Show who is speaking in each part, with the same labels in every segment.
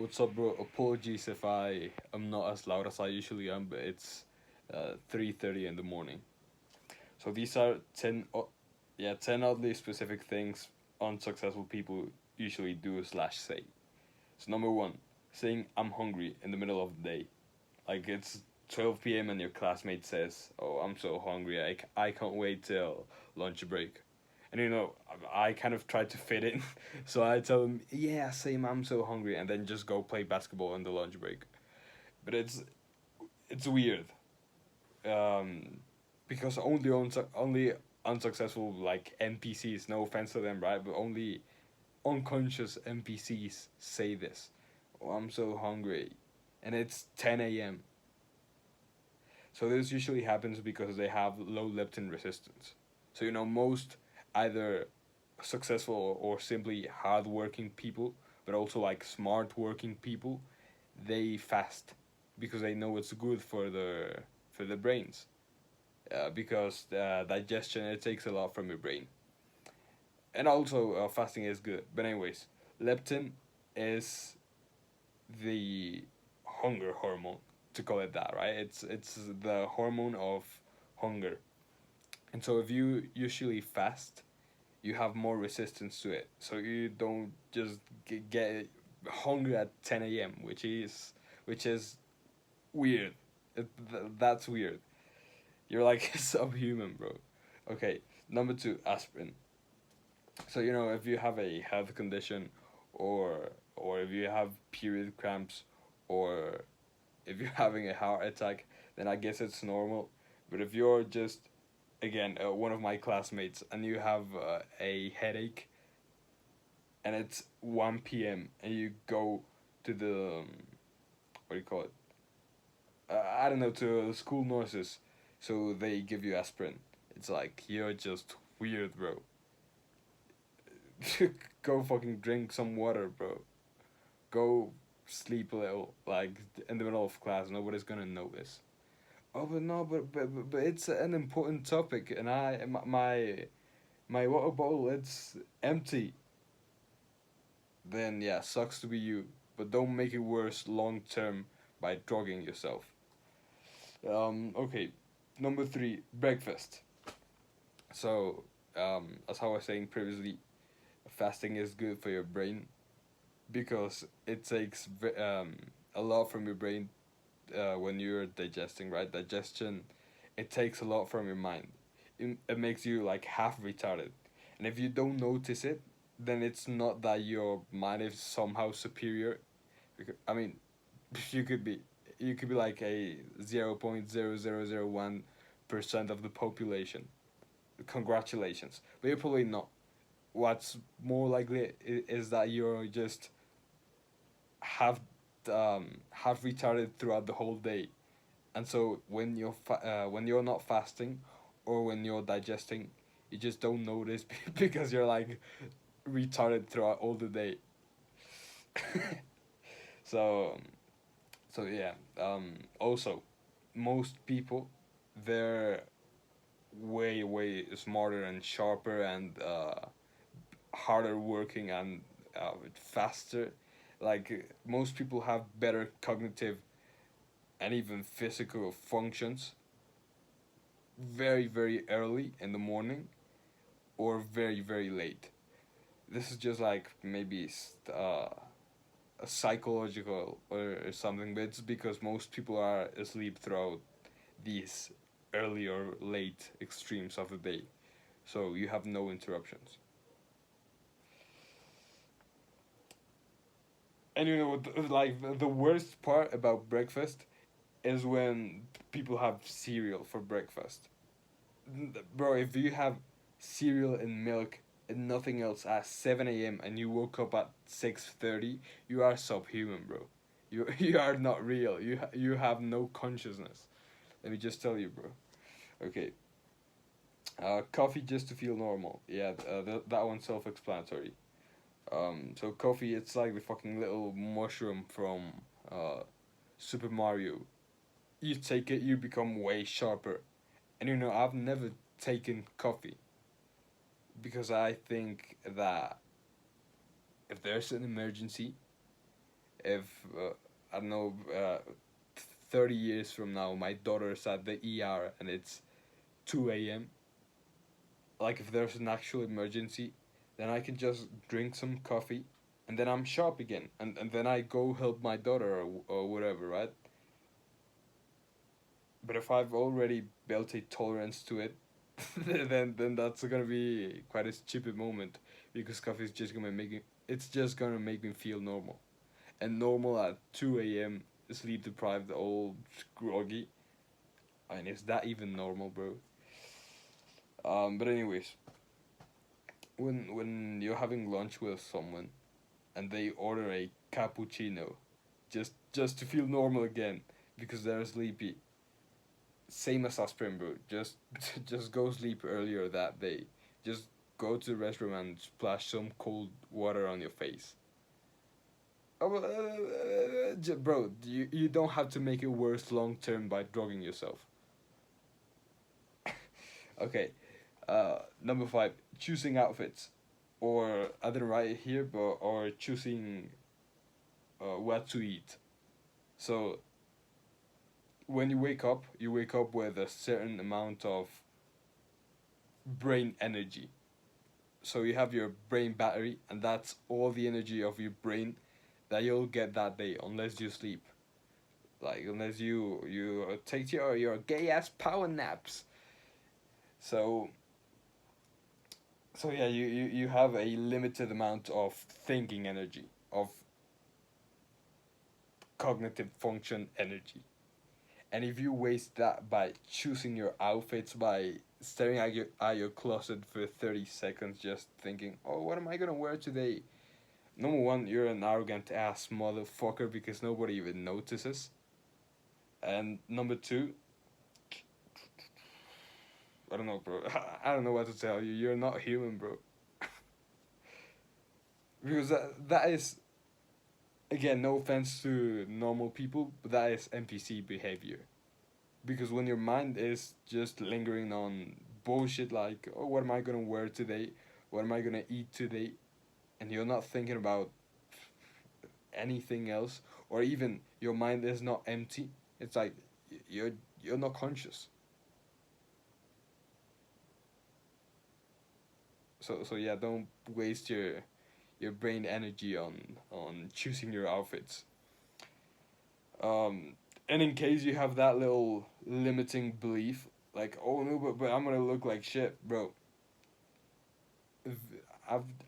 Speaker 1: What's up, bro? Apologies if I am not as loud as I usually am, but it's 3:30 in the morning. So these are 10 oddly specific things unsuccessful people usually do slash say. So number one, saying I'm hungry in the middle of the day. Like it's 12 p.m. and your classmate says, "Oh, I'm so hungry. I can't wait till lunch break." And I kind of try to fit in, so I tell them, "Yeah, same. I'm so hungry," and then just go play basketball in the lunch break. But it's weird, um, because only unsuccessful like NPCs. No offense to them, right? But only unconscious NPCs say this. "Oh, I'm so hungry," and it's 10 a.m. So this usually happens because they have low leptin resistance. So most either successful or simply hardworking people, but also like smart working people, they fast because they know it's good for the brains. Because digestion, it takes a lot from your brain, and also fasting is good. But anyways, leptin is the hunger hormone, to call it that, right? It's the hormone of hunger. And so if you usually fast, you have more resistance to it. So you don't just get hungry at 10 a.m., which is weird. That's weird. You're like subhuman, bro. Okay, number two, aspirin. So if you have a health condition, or if you have period cramps, or if you're having a heart attack, then I guess it's normal. But if you're just, again, one of my classmates, and you have a headache, and it's 1 p.m., and you go to the, what do you call it? I don't know, to school nurses, so they give you aspirin. It's like, you're just weird, bro. Go fucking drink some water, bro. Go sleep a little, like in the middle of class. Nobody's gonna notice. Oh, but no, but it's an important topic, and my water bottle, it's empty. Then yeah, sucks to be you, but don't make it worse long term by drugging yourself. Okay, number three, breakfast. So, as I was saying previously, fasting is good for your brain because it takes a lot from your brain when you're digesting, right? Digestion, it takes a lot from your mind. It makes you like half retarded, and if you don't notice it, then it's not that your mind is somehow superior. I mean, you could be, you could be like a 0.0001% of the population. Congratulations, but you're probably not. What's more likely is that you're just half half retarded throughout the whole day, and so when you're not fasting, or when you're digesting, you just don't notice because you're like retarded throughout all the day. so yeah. Also, most people, they're way smarter and sharper and harder working and faster. Like most people have better cognitive and even physical functions very early in the morning, or very late. This is just like maybe a psychological or something, but it's because most people are asleep throughout these early or late extremes of the day, so you have no interruptions. And like the worst part about breakfast is when people have cereal for breakfast. Bro, if you have cereal and milk and nothing else at 7 a.m. and you woke up at 6:30, you are subhuman, bro. You are not real. You have no consciousness. Let me just tell you, bro. Okay. Coffee just to feel normal. Yeah, that one's self-explanatory. So coffee, it's like the fucking little mushroom from uh, Super Mario. You take it, you become way sharper. And I've never taken coffee because I think that if there's an emergency, if I don't know, 30 years from now my daughter's at the ER and it's 2 a.m., like if there's an actual emergency, then I can just drink some coffee and then I'm sharp again, and then I go help my daughter, or whatever, right? But if I've already built a tolerance to it, then that's gonna be quite a stupid moment, because coffee is just gonna make me feel normal, and normal at 2 a.m., sleep deprived, old, groggy. I mean, is that even normal, bro? But anyways, when you're having lunch with someone and they order a cappuccino, just to feel normal again because they're sleepy, same as aspirin, bro. Just go sleep earlier that day. Just go to the restroom and splash some cold water on your face. Oh, bro, you don't have to make it worse long term by drugging yourself. Okay, number five, choosing outfits, or I didn't write it here, but or choosing what to eat. So when you wake up with a certain amount of brain energy. So you have your brain battery, and that's all the energy of your brain that you'll get that day, unless you sleep. Like unless you take your gay ass power naps. So yeah, you have a limited amount of thinking energy, of cognitive function energy. And if you waste that by choosing your outfits, by staring at your closet for 30 seconds just thinking, oh, what am I gonna wear today? Number one, you're an arrogant ass motherfucker because nobody even notices. And number two, I don't know, bro. I don't know what to tell you. You're not human, bro. Because that is, again, no offense to normal people, but that is NPC behavior. Because when your mind is just lingering on bullshit like, oh, what am I gonna wear today? What am I gonna eat today? And you're not thinking about anything else, or even your mind is not empty. It's like you're you're not conscious. So yeah, don't waste your brain energy on choosing your outfits. And in case you have that little limiting belief, like, oh no, but I'm gonna look like shit, bro.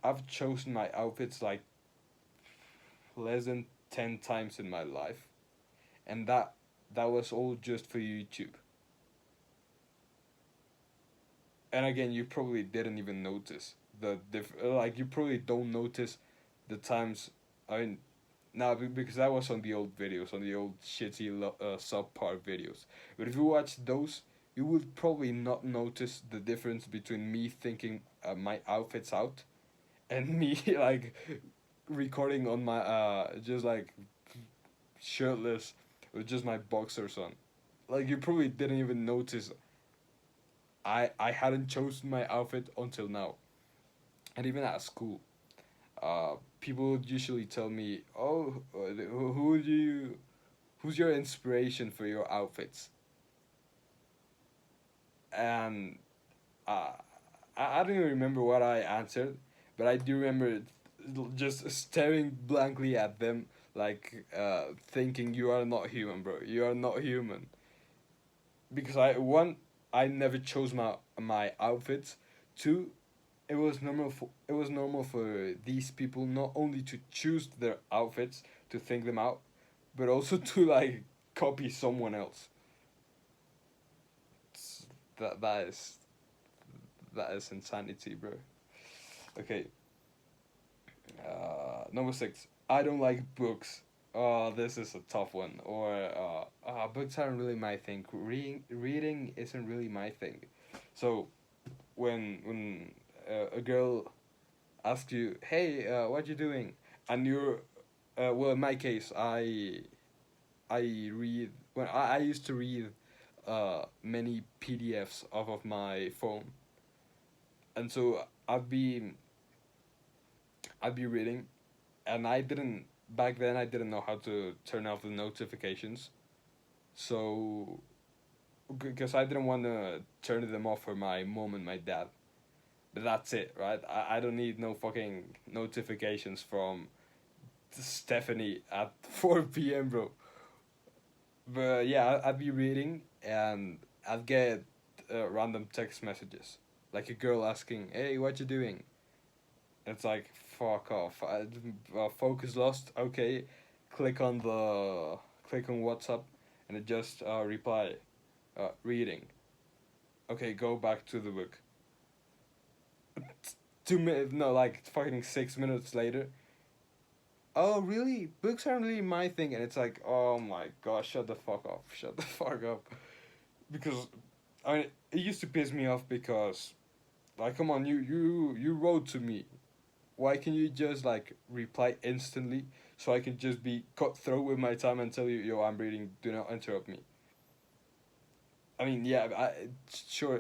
Speaker 1: I've chosen my outfits like less than 10 times in my life, and that was all just for YouTube. And again, you probably didn't even notice like you probably don't notice the times. I mean, now because that was on the old videos, on the old shitty subpar videos. But if you watch those, you would probably not notice the difference between me thinking my outfit's out and me like recording on my just like shirtless with just my boxers on. Like you probably didn't even notice I hadn't chosen my outfit until now. And even at school, people would usually tell me, "Oh, who's your inspiration for your outfits?" And uh, I don't even remember what I answered, but I do remember just staring blankly at them, like thinking, "You are not human, bro. You are not human." Because I never chose my outfits. Two, it was normal for these people not only to choose their outfits to think them out, but also to like copy someone else. It's, that is insanity, bro. Okay, number six. I don't like books. Oh, this is a tough one. Or books aren't really my thing. Reading isn't really my thing. So when a girl asks you, "Hey, what you doing?" and you're, well, in my case, I read when I used to read many PDFs off of my phone, and so I'd be reading, and I didn't back then I didn't know how to turn off the notifications, so because I didn't want to turn them off for my mom and my dad. But that's it, right? I don't need no fucking notifications from Stephanie at 4 p.m., bro. But yeah, I'd be reading and I'd get random text messages. Like a girl asking, hey, what you doing? It's like, fuck off. Focus lost. Okay, click on the click on WhatsApp, and it just reply, reading. Okay, go back to the book. 2 minutes, no, like fucking 6 minutes later. Oh really? Books aren't really my thing, and it's like, oh my gosh, shut the fuck up, shut the fuck up. Because, I mean, it used to piss me off because, like, come on, you wrote to me. Why can you just like reply instantly so I can just be cutthroat with my time and tell you, yo, I'm reading, do not interrupt me. I mean, yeah, sure,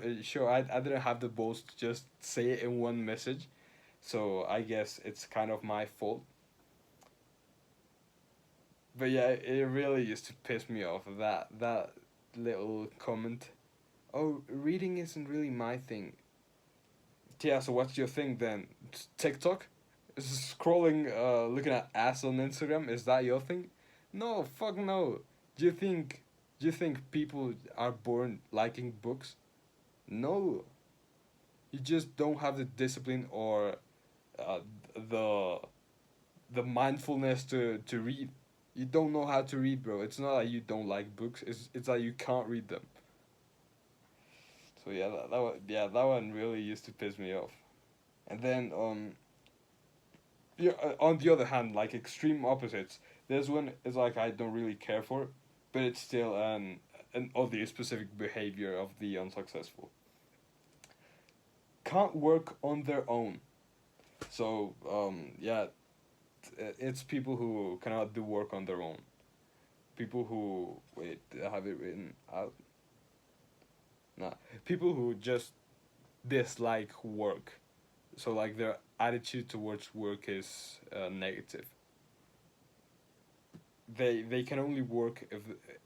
Speaker 1: I didn't have the balls to just say it in one message, so I guess it's kind of my fault. But yeah, it really used to piss me off, that little comment. Oh, reading isn't really my thing. Yeah, so what's your thing then? TikTok? Scrolling, looking at ass on Instagram, is that your thing? No, fuck no. Do you think do you think people are born liking books? No. You just don't have the discipline or uh, the the mindfulness to read. You don't know how to read, bro. It's not like you don't like books. It's like you can't read them. So yeah, that one really used to piss me off. And then yeah, on the other hand, like extreme opposites. There's one is like I don't really care for, but it's still an obvious specific behavior of the unsuccessful. Can't work on their own. So yeah, it's people who cannot do work on their own. People who wait, I have it written out. Nah, people who just dislike work. So like their attitude towards work is negative. They can only work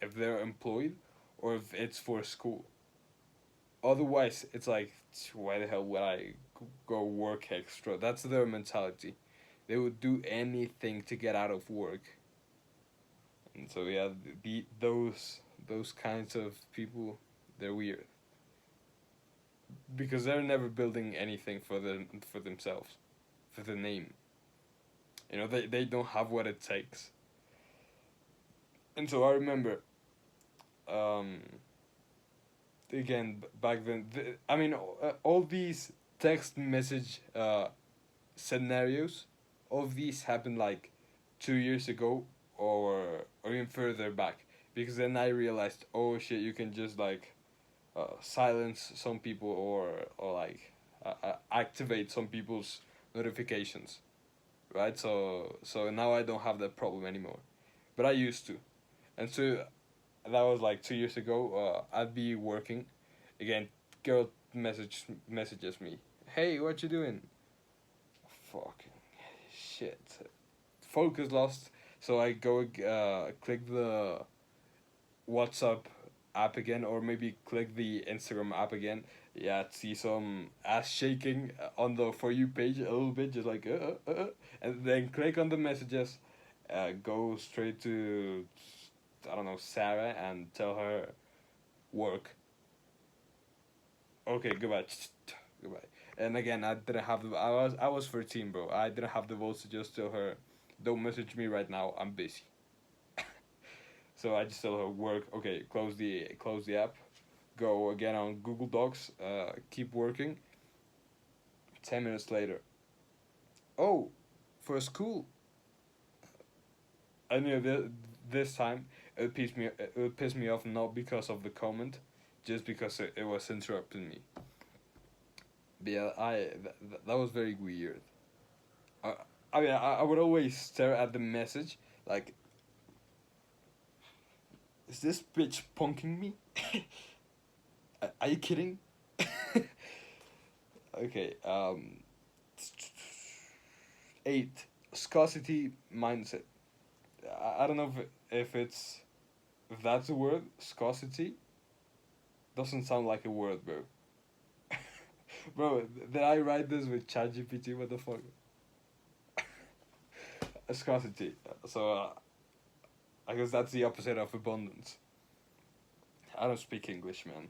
Speaker 1: if they're employed or if it's for school. Otherwise, it's like, why the hell would I go work extra? That's their mentality. They would do anything to get out of work. And so yeah, those kinds of people, they're weird because they're never building anything for themselves, for the name. You know, they don't have what it takes. And so I remember, um, again back then. I mean, all these text message scenarios, all of these happened like 2 years ago, or even further back. Because then I realized, oh shit, you can just like silence some people or like activate some people's notifications, right? So now I don't have that problem anymore, but I used to, and so that was like 2 years ago. I'd be working, again, girl messages me, hey, what you doing? Fucking shit, focus lost. So I go click the WhatsApp app again, or maybe click the Instagram app again. Yeah, see some ass shaking on the For You page a little bit, just like, and then click on the messages, go straight to, I don't know, Sarah, and tell her work. Okay, goodbye. Goodbye. And again, I didn't have the. I was 13, bro. I didn't have the votes to just tell her, don't message me right now. I'm busy. So I just tell her work. Okay, close the app. Go again on Google Docs. Keep working. 10 minutes later. Oh, for school. I knew this time it would piss me off, not because of the comment, just because it was interrupting me. But yeah, that was very weird. I, I mean, I would always stare at the message like, is this bitch punking me? Are you kidding? Okay. 8, scarcity mindset. I don't know if that's a word. Scarcity doesn't sound like a word, bro. Bro, did I write this with ChatGPT? What the fuck? Scarcity. So I guess that's the opposite of abundance. I don't speak English, man.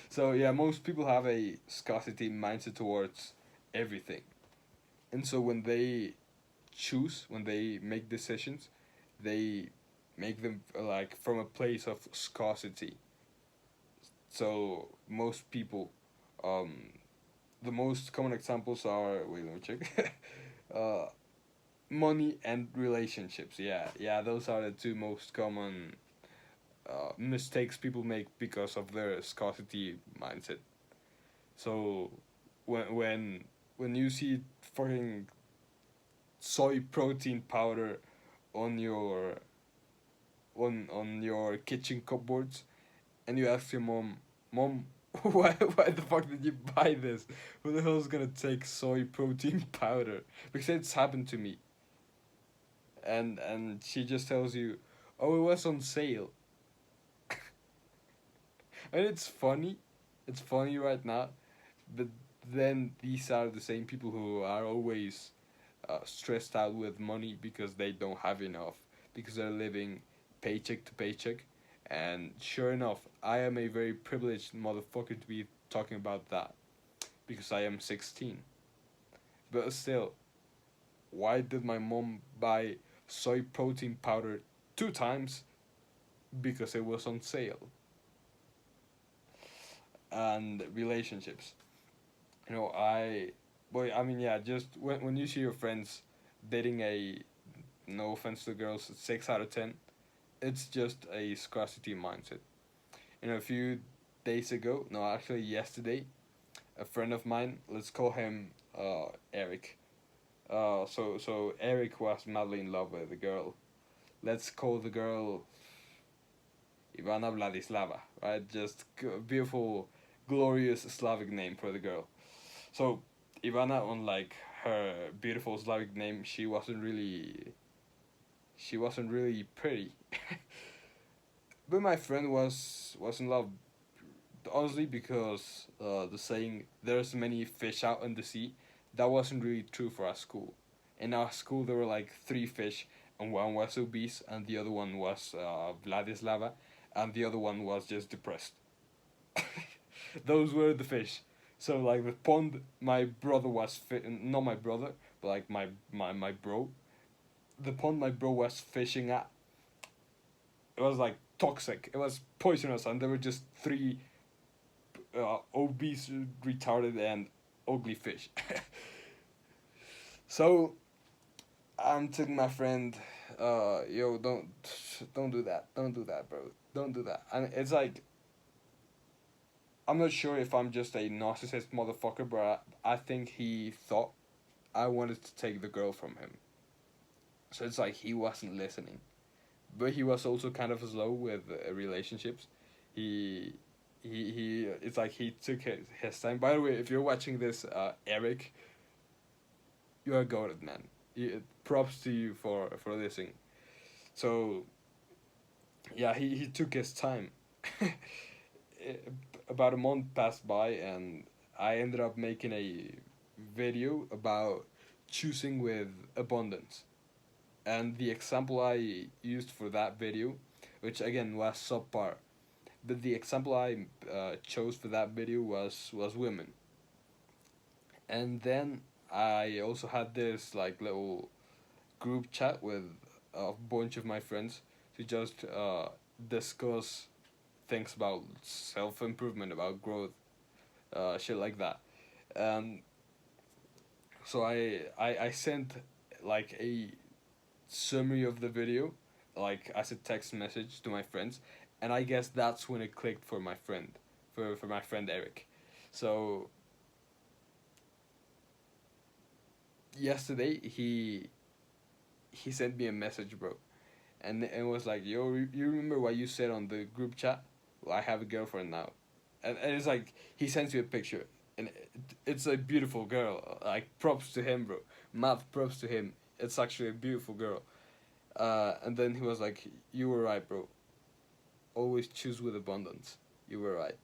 Speaker 1: So yeah, most people have a scarcity mindset towards everything, and so when they make decisions, they make them like from a place of scarcity. So most people, um, the most common examples are wait, let me check. uh, Money and relationships. Yeah, yeah, those are the two most common mistakes people make because of their scarcity mindset. So when you see fucking soy protein powder on your kitchen cupboards, and you ask your mom, why the fuck did you buy this? Who the hell is gonna take soy protein powder? Because it's happened to me, and she just tells you, oh, it was on sale. And it's funny right now, but then these are the same people who are always stressed out with money because they don't have enough, because they're living paycheck to paycheck. And sure enough, I am a very privileged motherfucker to be talking about that because I am 16. But still, why did my mom buy soy protein powder 2 times? Because it was on sale. And relationships. I mean, yeah, just when you see your friends dating a, no offense to girls, 6 out of 10, it's just a scarcity mindset. A few days ago, no, actually yesterday, a friend of mine, let's call him Eric. So Eric was madly in love with a girl. Let's call the girl Ivana Vladislava, right? Just beautiful, glorious Slavic name for the girl. So Ivana, unlike her beautiful Slavic name, she wasn't really pretty. But my friend was in love, honestly, because the saying "there's many fish out in the sea," that wasn't really true for our school. In our school, there were like 3 fish, and one was obese, and the other one was Vladislava, and the other one was just depressed. Those were the fish. So like the pond, my brother was not my brother, but like my bro. The pond my bro was fishing at, it was like toxic. It was poisonous, and there were just 3 obese, retarded, and ugly fish. So I'm telling my friend, yo, don't do that, bro, don't do that. And it's like, I'm not sure if I'm just a narcissist motherfucker, but I think he thought I wanted to take the girl from him. So it's like he wasn't listening, but he was also kind of slow with relationships. He he. It's like he took his time. By the way, if you're watching this, Eric, you are goated, man. Props to you for listening. So yeah, he took his time. About a month passed by, and I ended up making a video about choosing with abundance. And the example I used for that video, which again was subpar, but the example I chose for that video was women. And then I also had this like little group chat with a bunch of my friends to just discuss things about self improvement, about growth, shit like that. And so I sent like a summary of the video, like as a text message to my friends, and I guess that's when it clicked for my friend, for my friend Eric. So yesterday he sent me a message, bro, and was like, yo, you remember what you said on the group chat? Well, I have a girlfriend now, and it's like he sends you a picture, and it's a beautiful girl. Like props to him, bro. Mad props to him. It's actually a beautiful girl, And then he was like, "You were right, bro. Always choose with abundance. You were right."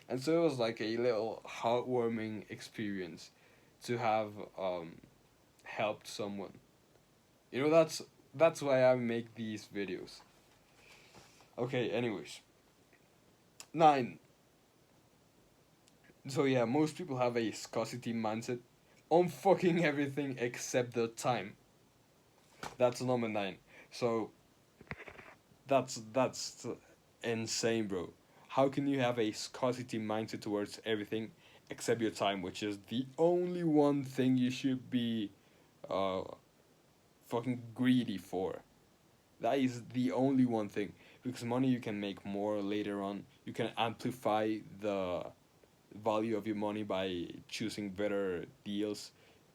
Speaker 1: And so it was like a little heartwarming experience to have helped someone. You know, that's why I make these videos. Okay, anyways. 9. So yeah, most people have a scarcity mindset on fucking everything except the time. That's number 9. So that's insane, bro. How can you have a scarcity mindset towards everything except your time, which is the only one thing you should be uh fucking greedy for? That is the only one thing, because money you can make more later on. You can amplify the value of your money by choosing better deals.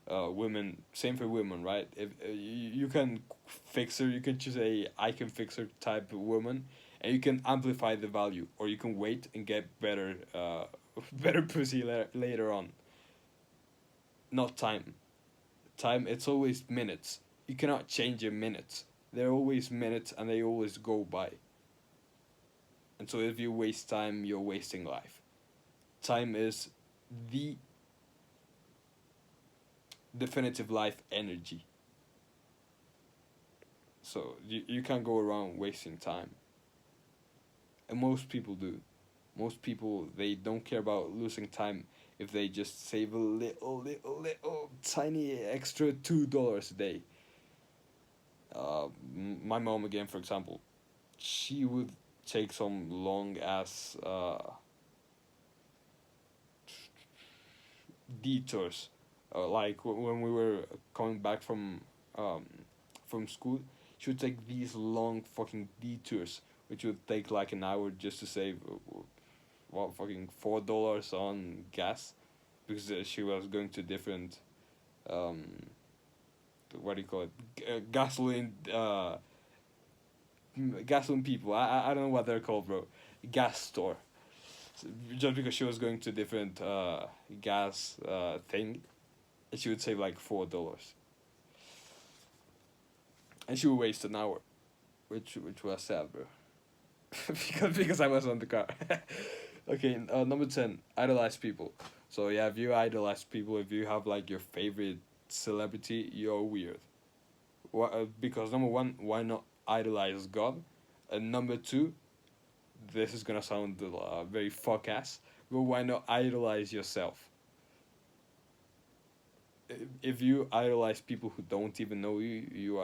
Speaker 1: Women, same for women, right? If you can fix her, you can choose a I can fix her type of woman, and you can amplify the value, or you can wait and get better, better pussy later on. Not time. Time, it's always minutes. You cannot change your minutes. They're always minutes, and they always go by. And so if you waste time, you're wasting life. Time is the definitive life energy. So you can't go around wasting time. And most people do. Most people, they don't care about losing time if they just save a little tiny extra $2 a day. My mom again, for example, she would take some long ass detours, like when we were coming back um, from school. She would take these long fucking detours, which would take like an hour just to save what fucking $4 on gas, because she was going to different um, what do you call it, gasoline gasoline people. I don't know what they're called, bro. Gas store. So just because she was going to different gas thing, and she would save like $4, and she would waste an hour, which was sad, bro. because I was on the car. Okay, number 10, idolize people. So yeah, if you idolize people, if you have like your favorite celebrity, you're weird. Because number 1, why not idolize God? And number 2, this is gonna sound very fuck ass, but why not idolize yourself? If you idolize people who don't even know you, you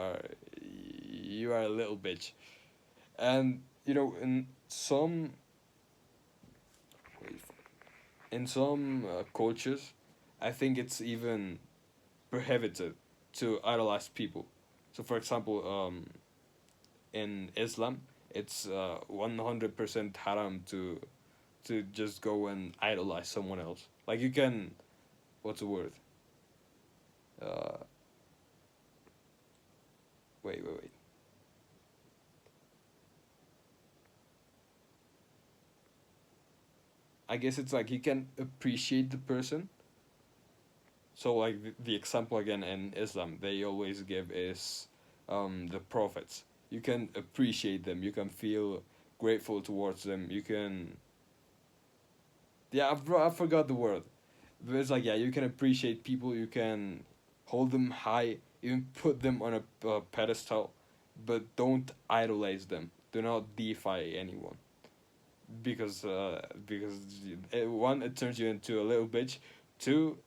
Speaker 1: are a little bitch. And you know, in some cultures, I think it's even prohibited to idolize people. So, for example, in Islam, it's 100% haram to just go and idolize someone else. Like you can, what's the word? Uh, wait. I guess it's like you can appreciate the person. So like the example again in Islam, they always give is the prophets. You can appreciate them. You can feel grateful towards them. You can, yeah, I forgot the word, but it's like, yeah, you can appreciate people. You can hold them high, even put them on a pedestal, but don't idolize them. Do not deify anyone, because one, it turns you into a little bitch. Two,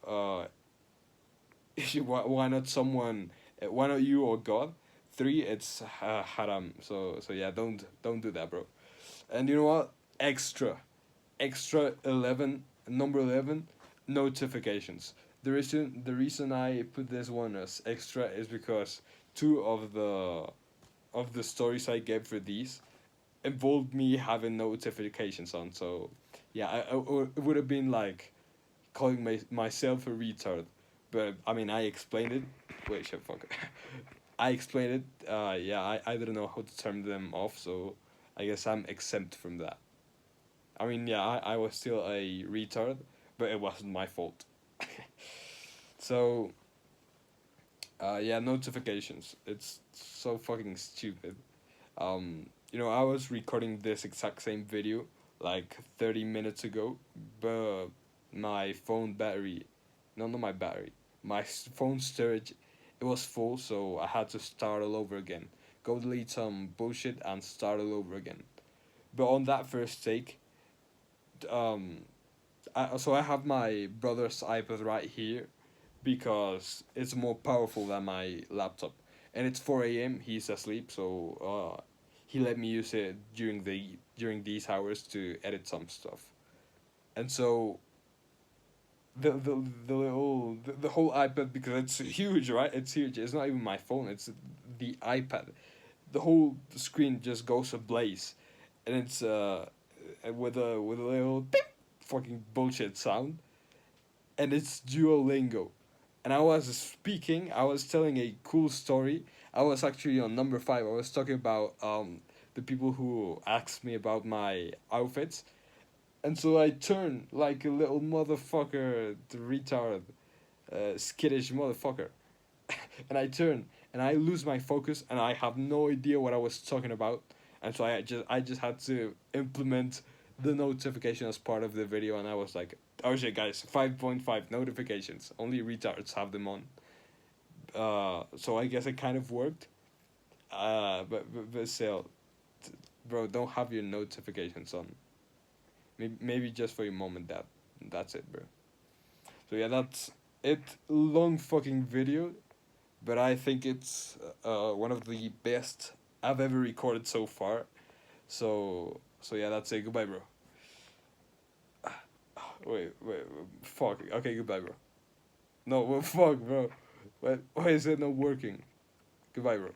Speaker 1: why not someone? Why not you or God? Three, it's haram. So yeah, don't do that, bro. And you know what? Extra 11, number 11, notifications. The reason I put this one as extra is because two of the stories I gave for these involved me having notifications on. So yeah, it would have been like calling myself a retard, but I mean I explained it. Wait, shit, fuck. I explained it. Yeah, I didn't know how to turn them off, so I guess I'm exempt from that. I mean, yeah, I was still a retard, but it wasn't my fault. So, Yeah, notifications. It's so fucking stupid. I was recording this exact same video like 30 minutes ago, but my phone battery, no, not my battery, my phone storage, it was full, so I had to start all over again. Go delete some bullshit and start all over again. But on that first take, um, so I have my brother's iPad right here because it's more powerful than my laptop. And it's 4 a.m. He's asleep, so he let me use it during these hours to edit some stuff. And so the whole iPad, because it's huge, right? It's huge. It's not even my phone. It's the iPad. The whole screen just goes ablaze, and it's with a little beep fucking bullshit sound, and it's Duolingo. And I was speaking, I was telling a cool story. I was actually on number five. I was talking about the people who asked me about my outfits. And so I turn like a little motherfucker, the retard, skittish motherfucker. And I turn and I lose my focus and I have no idea what I was talking about. And so I just had to implement the notification as part of the video, and I was like, oh shit, guys, 5.5 notifications. Only retards have them on. So I guess it kind of worked. But still, bro, don't have your notifications on. Maybe just for your mom and dad. That's it, bro. So yeah, that's it. Long fucking video, but I think it's one of the best I've ever recorded so far. So yeah, that's it. Goodbye, bro. Wait, fuck. Okay, goodbye, bro. No, well, fuck, bro. Why is it not working? Goodbye, bro.